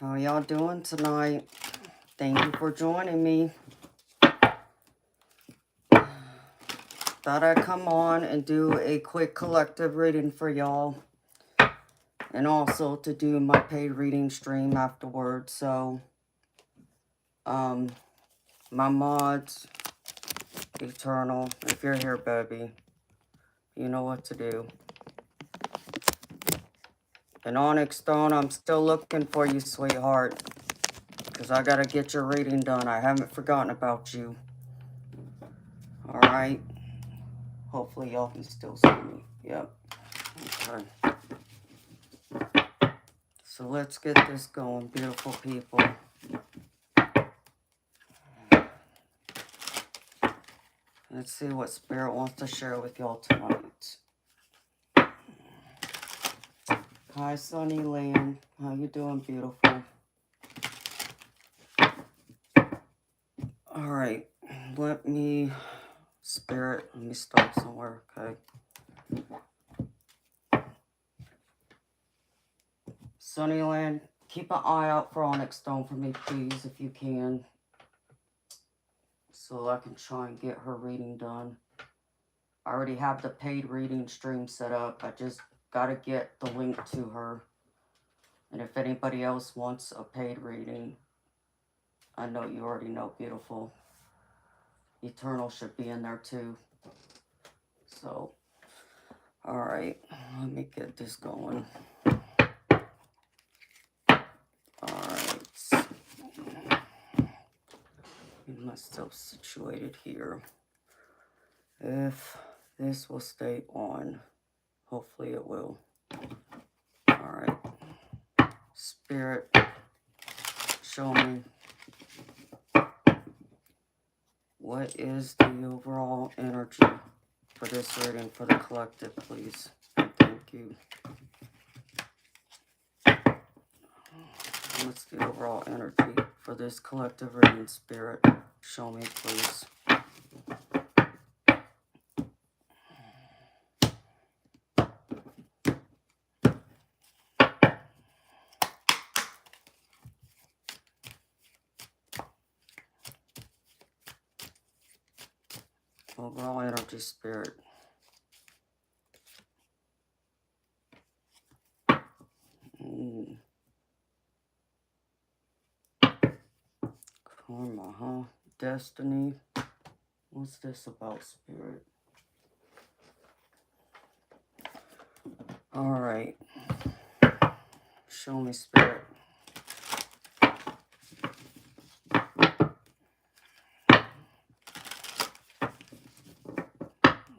How y'all doing tonight? Thank you for joining me. Thought I'd come on and do a quick collective reading for y'all. And also to do my paid reading stream afterwards. So, my mods, Eternal, if you're here, baby, you know what to do. And Onyx Stone, I'm still looking for you, sweetheart. Because I gotta get your reading done. I haven't forgotten about you. Alright. Hopefully y'all can still see me. Yep. Okay. So let's get this going, beautiful people. Let's see what Spirit wants to share with y'all tonight. Hi, Sunny Land. How you doing, beautiful? Alright. Let me start somewhere, okay? Sunnyland, keep an eye out for Onyx Stone for me, please, if you can. So I can try and get her reading done. I already have the paid reading stream set up. I just gotta get the link to her. And if anybody else wants a paid reading, I know you already know, beautiful. Eternal should be in there too. So, alright, let me get this going. Alright. Get myself situated here. If this will stay on, hopefully it will. Alright. Spirit, show me what is the overall energy for this reading for the collective, please. Thank you. What's the overall energy for this collective reading, Spirit? Show me, please. Overall energy, Spirit. Karma, huh? Destiny. What's this about, Spirit? Alright. Show me, Spirit.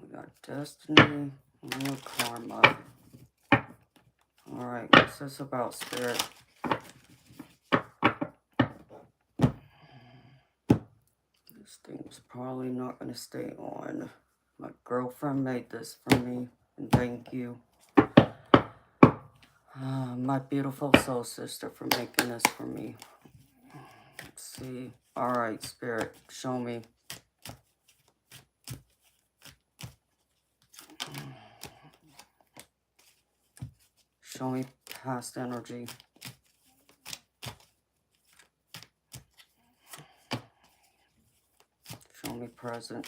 We got destiny and karma. Alright, what's this about, Spirit? This thing's probably not going to stay on. My girlfriend made this for me, and thank you. My beautiful soul sister for making this for me. Let's see. Alright, Spirit, show me. Show me past energy. Show me present.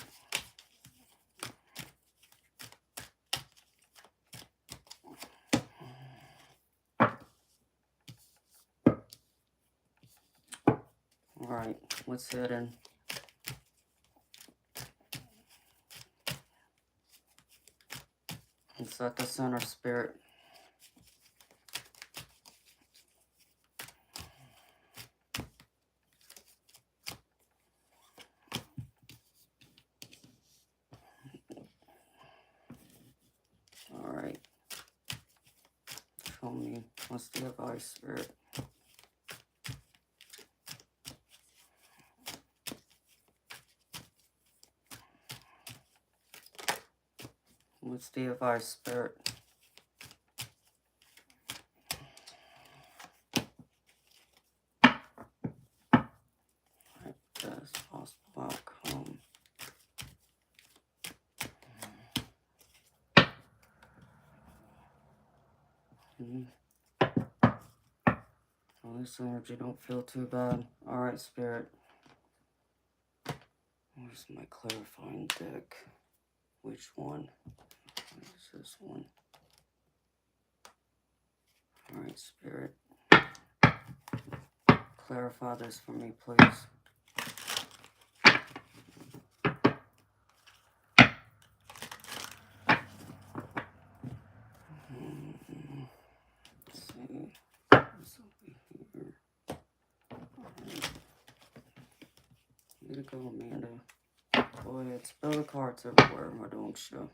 Alright, what's hidden? It's at the center, Spirit. Alright. Show me. What's the advice, Spirit? What's the advice, Spirit? Best possible outcome. This energy don't feel too bad. Alright, Spirit. Where's my clarifying deck? Which one? Where's this one? Alright, Spirit. Clarify this for me, please. Let's see. What's over here? Alright. Way to go, Amanda. Go ahead, spill the cards everywhere, why don't you?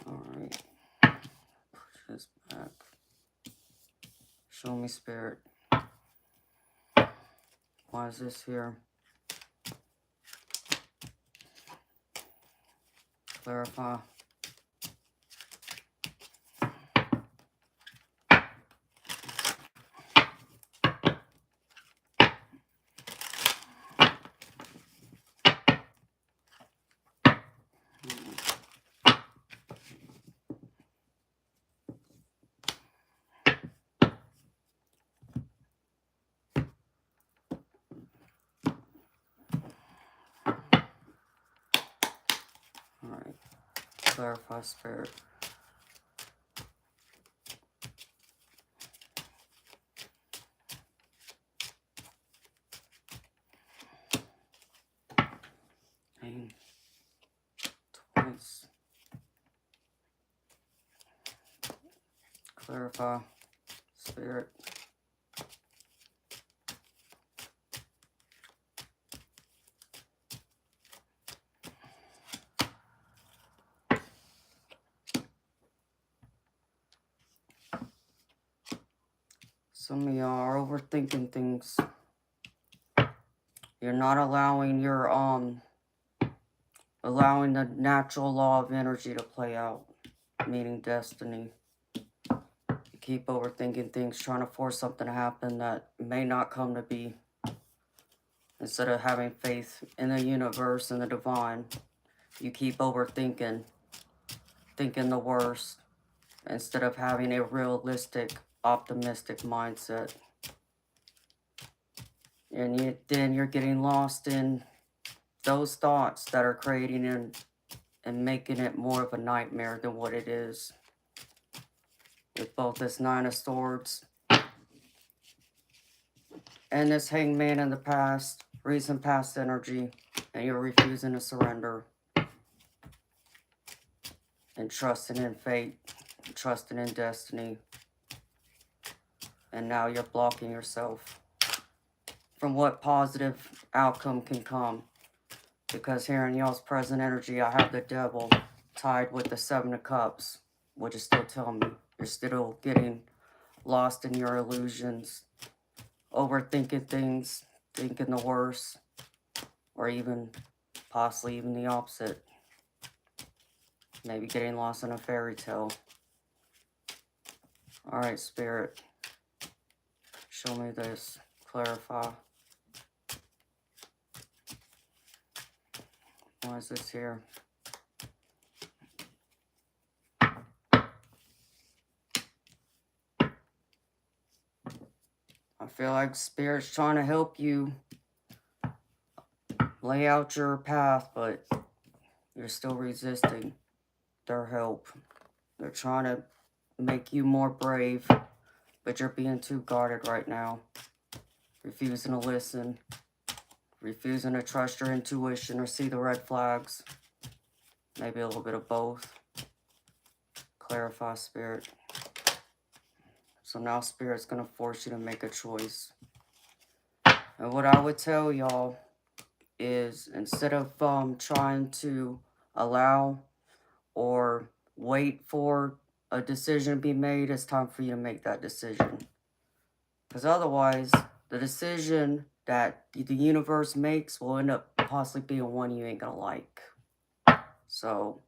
Alright. Push this back. Show me, Spirit. Why is this here? Clarify. Alright. Clarify, Spirit. And twice. Clarify, Spirit. Some of y'all are overthinking things. You're not allowing your allowing the natural law of energy to play out, meaning destiny. You keep overthinking things, trying to force something to happen that may not come to be. Instead of having faith in the universe and the divine, you keep overthinking, thinking the worst, instead of having a realistic, optimistic mindset. And then you're getting lost in those thoughts that are creating and making it more of a nightmare than what it is. With both this Nine of Swords and this Hangman in the past, recent past energy, and you're refusing to surrender. And trusting in fate, trusting in destiny. And now you're blocking yourself from what positive outcome can come. Because here in y'all's present energy, I have the Devil tied with the Seven of Cups, which is still telling me you're still getting lost in your illusions, overthinking things, thinking the worst, or even possibly even the opposite. Maybe getting lost in a fairy tale. Alright, Spirit. Show me this. Clarify. Why is this here? I feel like Spirit's trying to help you lay out your path, but you're still resisting their help. They're trying to make you more brave, but you're being too guarded right now. Refusing to listen. Refusing to trust your intuition or see the red flags. Maybe a little bit of both. Clarify, Spirit. So now Spirit's going to force you to make a choice. And what I would tell y'all is, instead of trying to allow or wait for a decision to be made, it's time for you to make that decision. Because otherwise, the decision that the universe makes will end up possibly being one you ain't gonna like. So,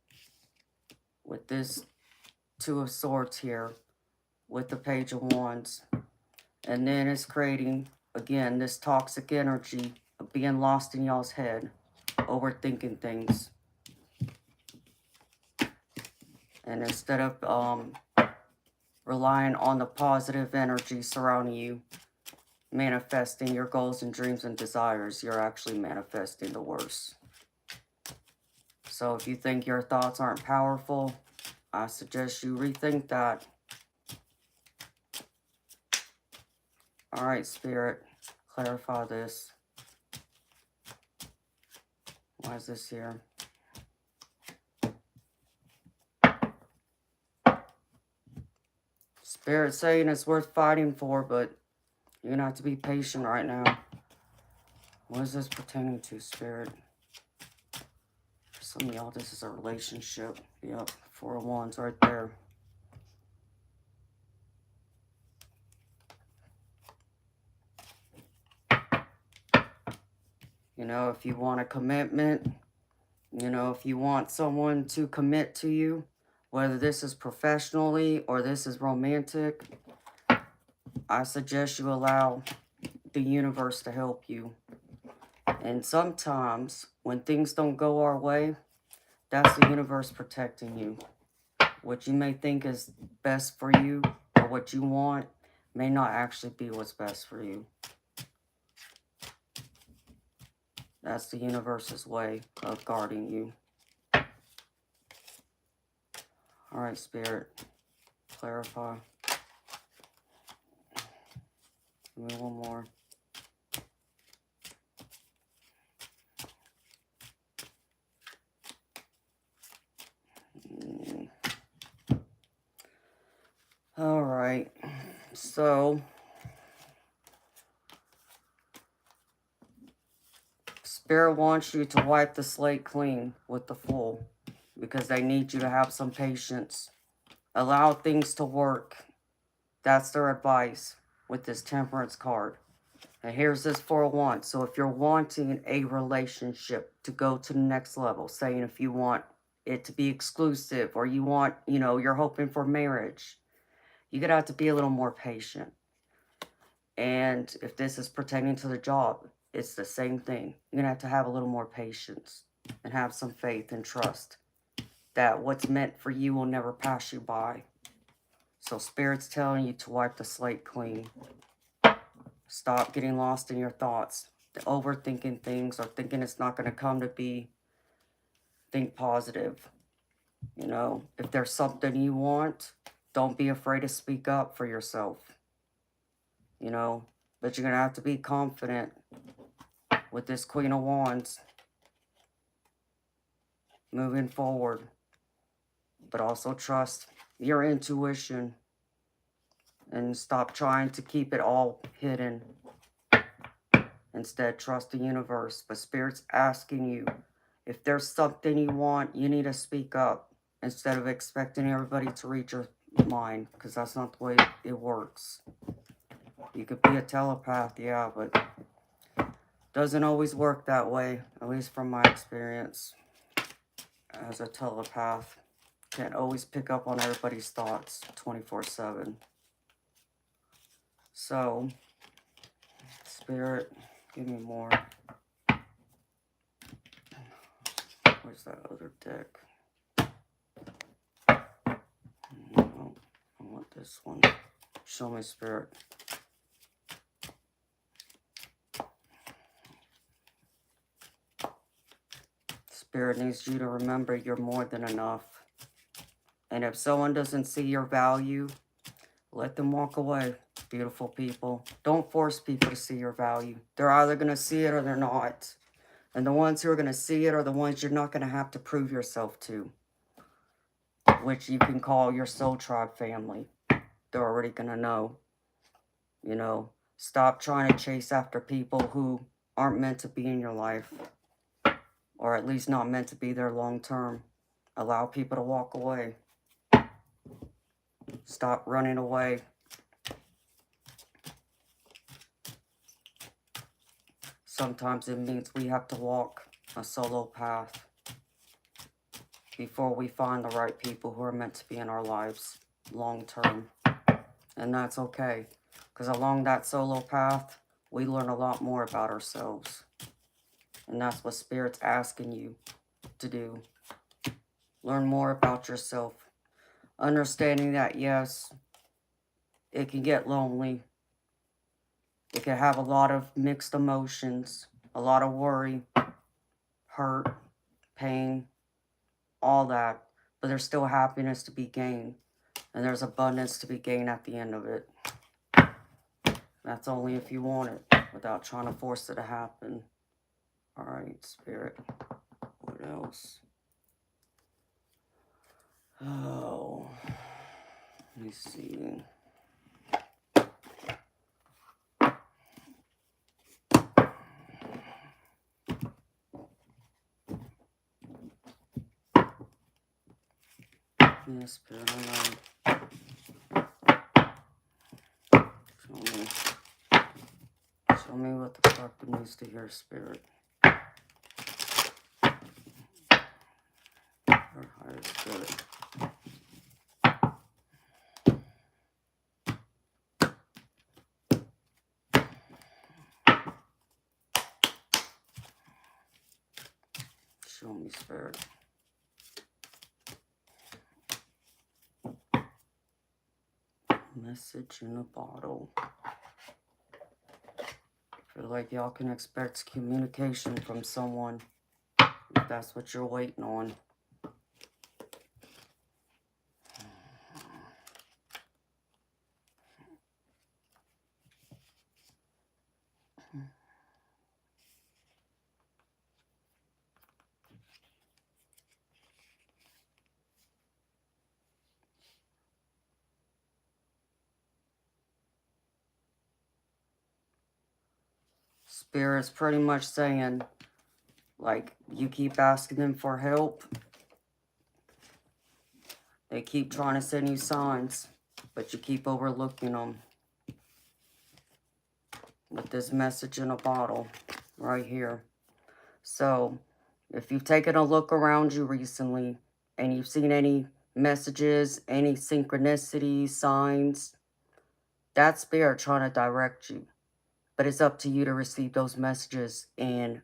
with this Two of Swords here, with the Page of Wands, and then it's creating, again, this toxic energy of being lost in y'all's head, overthinking things. And instead of relying on the positive energy surrounding you, manifesting your goals and dreams and desires, you're actually manifesting the worst. So if you think your thoughts aren't powerful, I suggest you rethink that. All right, Spirit, clarify this. Why is this here? Spirit saying it's worth fighting for, but you're going to have to be patient right now. What is this pertaining to, Spirit? For some of y'all, this is a relationship. Yep, 4 of Wands right there. You know, if you want a commitment, you know, if you want someone to commit to you, whether this is professionally or this is romantic, I suggest you allow the universe to help you. And sometimes when things don't go our way, that's the universe protecting you. What you may think is best for you or what you want may not actually be what's best for you. That's the universe's way of guarding you. All right, Spirit, clarify. Give me one more. All right, so Spirit wants you to wipe the slate clean with the Fool because they need you to have some patience. Allow things to work. That's their advice with this Temperance card. And here's this 4 of Wands. So if you're wanting a relationship to go to the next level, saying if you want it to be exclusive or you want, you know, you're hoping for marriage, you're going to have to be a little more patient. And if this is pertaining to the job, it's the same thing. You're going to have a little more patience and have some faith and trust that what's meant for you will never pass you by. So Spirit's telling you to wipe the slate clean. Stop getting lost in your thoughts, overthinking things or thinking it's not going to come to be. Think positive. You know, if there's something you want, don't be afraid to speak up for yourself. You know, but you're going to have to be confident with this Queen of Wands moving forward. But also trust your intuition and stop trying to keep it all hidden. Instead, trust the universe. But Spirit's asking you, if there's something you want, you need to speak up instead of expecting everybody to read your mind, because that's not the way it works. You could be a telepath, yeah, but doesn't always work that way, at least from my experience as a telepath. Can't always pick up on everybody's thoughts 24/7. So, Spirit, give me more. Where's that other deck? No, I want this one. Show me, Spirit. Spirit needs you to remember you're more than enough. And if someone doesn't see your value, let them walk away, beautiful people. Don't force people to see your value. They're either going to see it or they're not. And the ones who are going to see it are the ones you're not going to have to prove yourself to, which you can call your soul tribe family. They're already going to know. You know, stop trying to chase after people who aren't meant to be in your life, or at least not meant to be there long term. Allow people to walk away. Stop running away. Sometimes it means we have to walk a solo path before we find the right people who are meant to be in our lives long term. And that's okay, because along that solo path, we learn a lot more about ourselves. And that's what Spirit's asking you to do. Learn more about yourself. Understanding that, yes, It can get lonely. It can have a lot of mixed emotions, a lot of worry, hurt, pain, all that. But there's still happiness to be gained. And there's abundance to be gained at the end of it. That's only if you want it, without trying to force it to happen. Alright, Spirit. What else? Oh. Let me see. Yeah, Spirit, I know. Show me what the collective needs to hear, Spirit. Your highest good. Show me, Spirit. Message in a bottle. I feel like y'all can expect communication from someone if that's what you're waiting on. Spirit's pretty much saying, like, you keep asking them for help. They keep trying to send you signs, but you keep overlooking them. With this message in a bottle right here. So, if you've taken a look around you recently and you've seen any messages, any synchronicities, signs, that's Spirit trying to direct you. But it's up to you to receive those messages and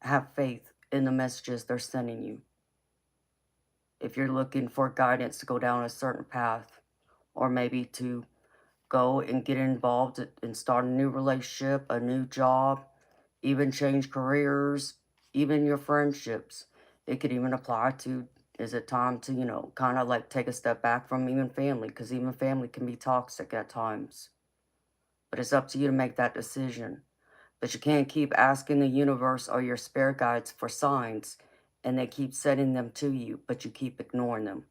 have faith in the messages they're sending you. If you're looking for guidance to go down a certain path, or maybe to go and get involved and start a new relationship, a new job, even change careers, even your friendships. It could even apply to, is it time to, you know, kind of like take a step back from even family, because even family can be toxic at times. But it's up to you to make that decision. But you can't keep asking the universe or your spirit guides for signs, and they keep sending them to you, but you keep ignoring them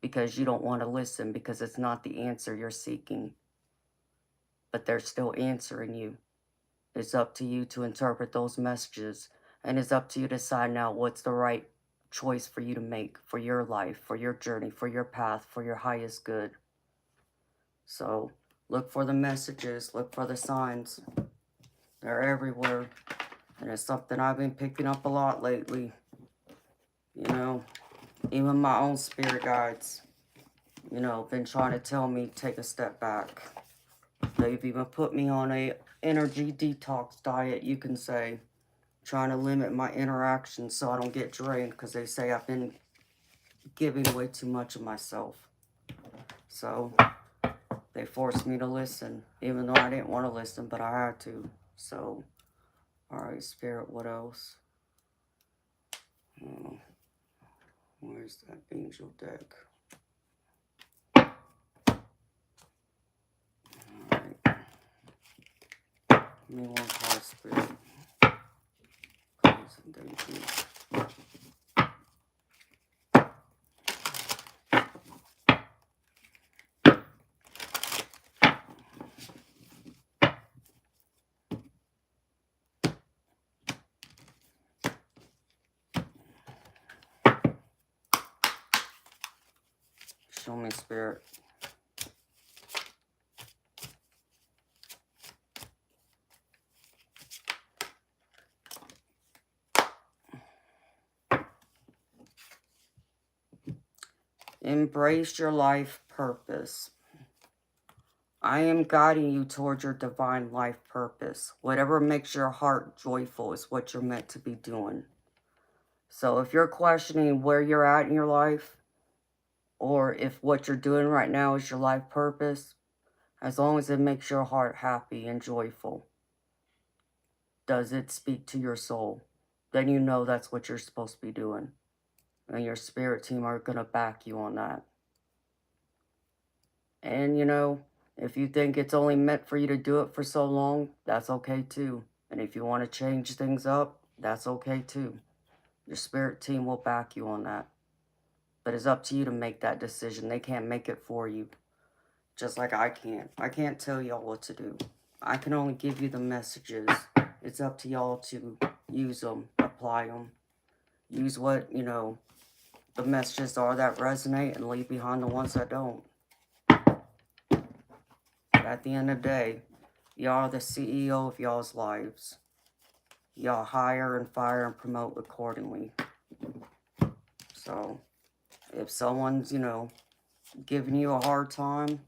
because you don't want to listen, because it's not the answer you're seeking. But they're still answering you. It's up to you to interpret those messages, and it's up to you to decide now what's the right choice for you to make for your life, for your journey, for your path, for your highest good. So look for the messages, look for the signs. They're everywhere, and it's something I've been picking up a lot lately. You know, even my own spirit guides, you know, been trying to tell me take a step back. They've even put me on a energy detox diet, you can say, trying to limit my interactions so I don't get drained, because they say I've been giving away too much of myself. So they forced me to listen, even though I didn't want to listen, but I had to. So, alright, Spirit, what else? Oh, where's that angel deck? Alright. Give me one card, Spirit. Please and thank you. Show me, Spirit. Embrace your life purpose. I am guiding you towards your divine life purpose. Whatever makes your heart joyful is what you're meant to be doing. So if you're questioning where you're at in your life, or if what you're doing right now is your life purpose, As long as it makes your heart happy and joyful, does it speak to your soul, then you know that's what you're supposed to be doing. And your spirit team are going to back you on that. And, you know, if you think it's only meant for you to do it for so long, that's okay too. And if you want to change things up, that's okay too. Your spirit team will back you on that. But it's up to you to make that decision. They can't make it for you. Just like I can't. I can't tell y'all what to do. I can only give you the messages. It's up to y'all to use them, apply them. Use what, you know, the messages are that resonate and leave behind the ones that don't. At the end of the day, y'all are the CEO of y'all's lives. Y'all hire and fire and promote accordingly. So, if someone's, you know, giving you a hard time,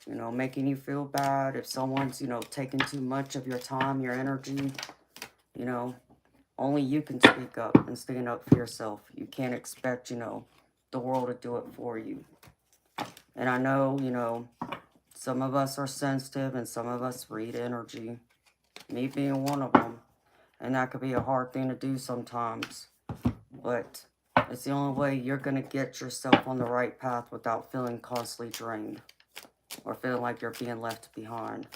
you know, making you feel bad, if someone's, you know, taking too much of your time, your energy, you know, only you can speak up and stand up for yourself. You can't expect, you know, the world to do it for you. And I know, you know, some of us are sensitive and some of us read energy. Me being one of them. And that could be a hard thing to do sometimes. But it's the only way you're going to get yourself on the right path without feeling constantly drained. Or feeling like you're being left behind.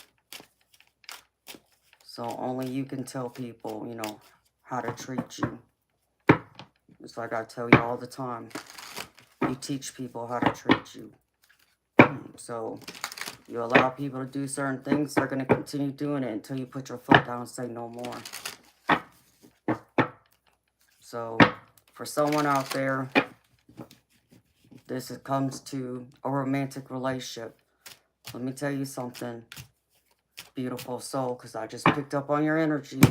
So only you can tell people, you know, how to treat you. It's like I tell you all the time. You teach people how to treat you. So you allow people to do certain things, they're going to continue doing it until you put your foot down and say no more. So for someone out there, comes to a romantic relationship. Let me tell you something, beautiful soul, because I just picked up on your energy.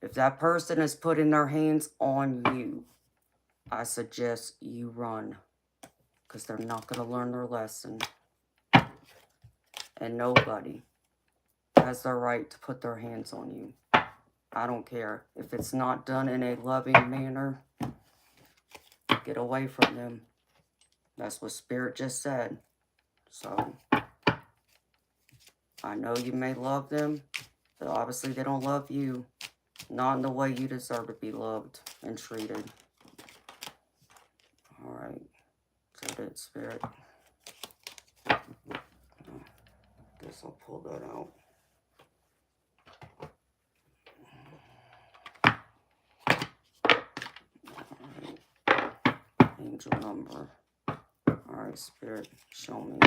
If that person is putting their hands on you, I suggest you run, because they're not going to learn their lesson. And nobody has the right to put their hands on you. I don't care. If it's not done in a loving manner, get away from them. That's what Spirit just said. So, I know you may love them, but obviously they don't love you. Not in the way you deserve to be loved and treated. Alright. Is that it, Spirit? Guess I'll pull that out. Alright. Angel number. Alright, Spirit, show me.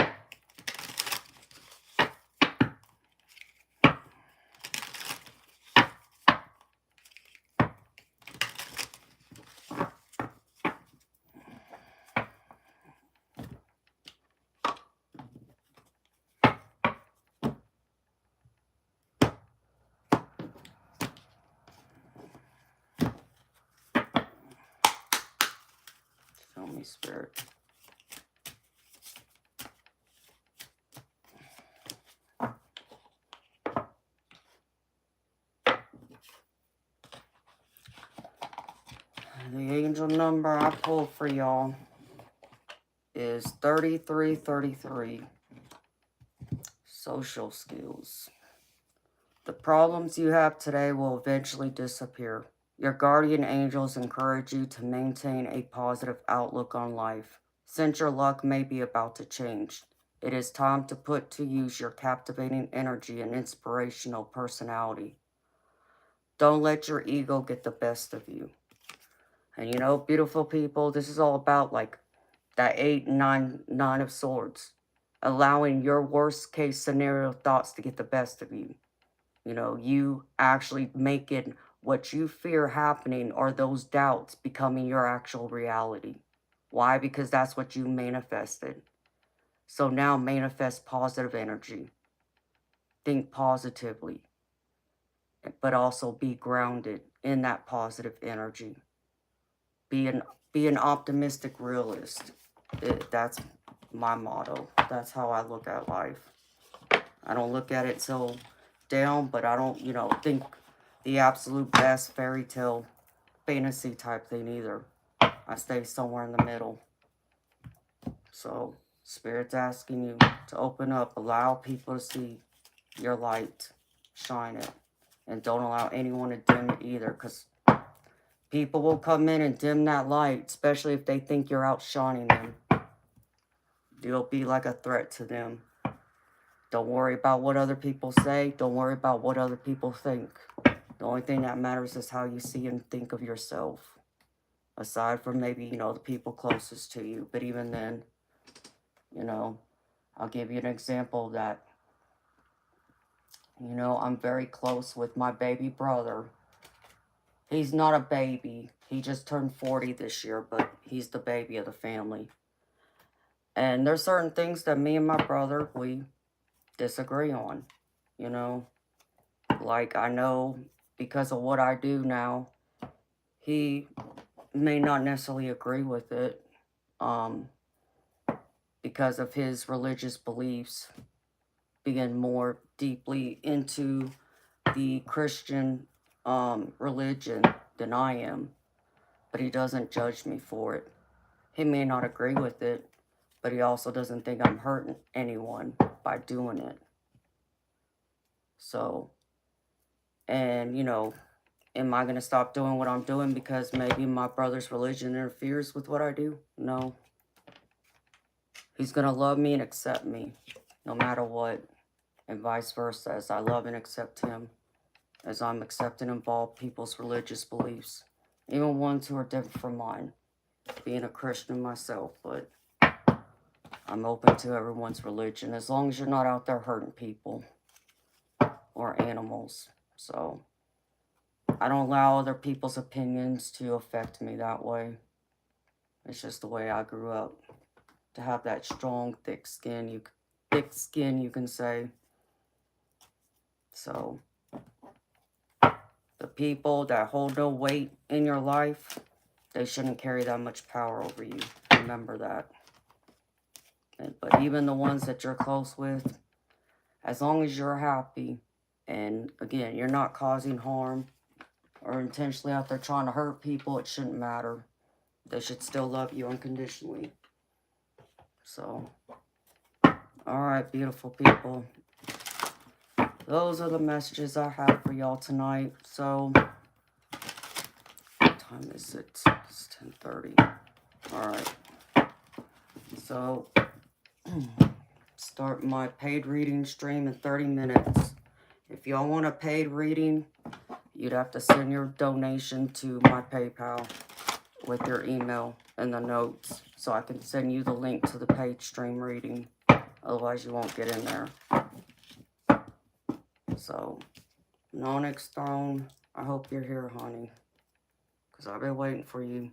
Show me, Spirit. The angel number I pulled for y'all is 3333. Social skills. The problems you have today will eventually disappear. Your guardian angels encourage you to maintain a positive outlook on life. Since your luck may be about to change, it is time to put to use your captivating energy and inspirational personality. Don't let your ego get the best of you. And you know, beautiful people, this is all about like that 8 and 9 of swords. Allowing your worst case scenario thoughts to get the best of you. You know, you actually making what you fear happening or those doubts becoming your actual reality. Why? Because that's what you manifested. So now manifest positive energy. Think positively. But also be grounded in that positive energy. Be an optimistic realist. That's my motto. That's how I look at life. I don't look at it so down, but I don't, you know, think the absolute best fairy tale fantasy type thing either. I stay somewhere in the middle. So, Spirit's asking you to open up, allow people to see your light, shine it, and don't allow anyone to dim it either, because people will come in and dim that light, especially if they think you're outshining them. You'll be like a threat to them. Don't worry about what other people say. Don't worry about what other people think. The only thing that matters is how you see and think of yourself. Aside from maybe, the people closest to you. But even then, I'll give you an example that, I'm very close with my baby brother. He's not a baby. He just turned 40 this year, but he's the baby of the family. And there's certain things that me and my brother, we disagree on, Like, I know because of what I do now, he may not necessarily agree with it, because of his religious beliefs being more deeply into the Christian religion than I am. But he doesn't judge me for it. He may not agree with it, but he also doesn't think I'm hurting anyone by doing it. So, and, am I going to stop doing what I'm doing because maybe my brother's religion interferes with what I do? No. He's going to love me and accept me, no matter what, and vice versa, as I love and accept him, as I'm accepting and involve people's religious beliefs, even ones who are different from mine, being a Christian myself, but I'm open to everyone's religion, as long as you're not out there hurting people or animals. So I don't allow other people's opinions to affect me that way. It's just the way I grew up. To have that strong, thick skin, you can say. So the people that hold no weight in your life, they shouldn't carry that much power over you. Remember that. But even the ones that you're close with, as long as you're happy, and again, you're not causing harm or intentionally out there trying to hurt people, it shouldn't matter. They should still love you unconditionally. So, alright, beautiful people. Those are the messages I have for y'all tonight. So, what time is it? It's 10:30. Alright. So, start my paid reading stream in 30 minutes. If y'all want a paid reading, you'd have to send your donation to my PayPal with your email and the notes, so I can send you the link to the paid stream reading. Otherwise, you won't get in there. So, Onyx Throne, I hope you're here, honey, because I've been waiting for you.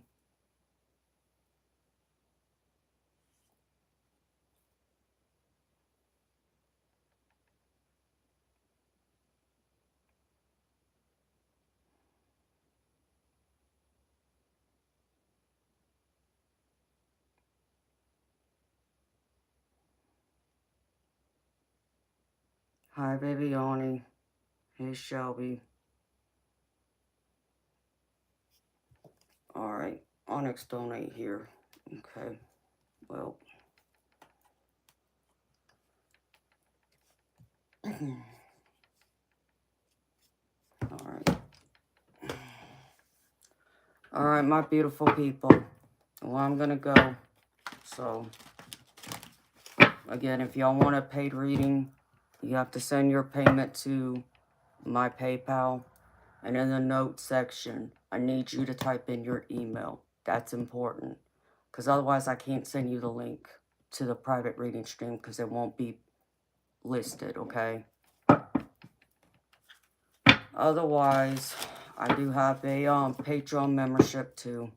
Hi, baby Yanni. Hey, Shelby. Alright, Onyx Donate here. Okay, well. Alright, my beautiful people. Well, I'm gonna go. So, again, if y'all want a paid reading, you have to send your payment to my PayPal. And in the notes section, I need you to type in your email. That's important. Because otherwise, I can't send you the link to the private reading stream because it won't be listed, okay? Otherwise, I do have a Patreon membership too.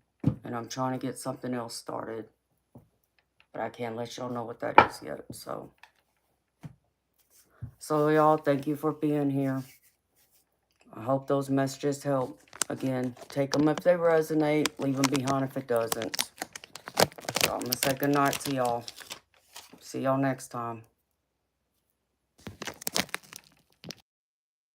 And I'm trying to get something else started. But I can't let y'all know what that is yet, so. So, y'all, thank you for being here. I hope those messages help. Again, take them if they resonate. Leave them behind if it doesn't. So, I'm going to say goodnight to y'all. See y'all next time.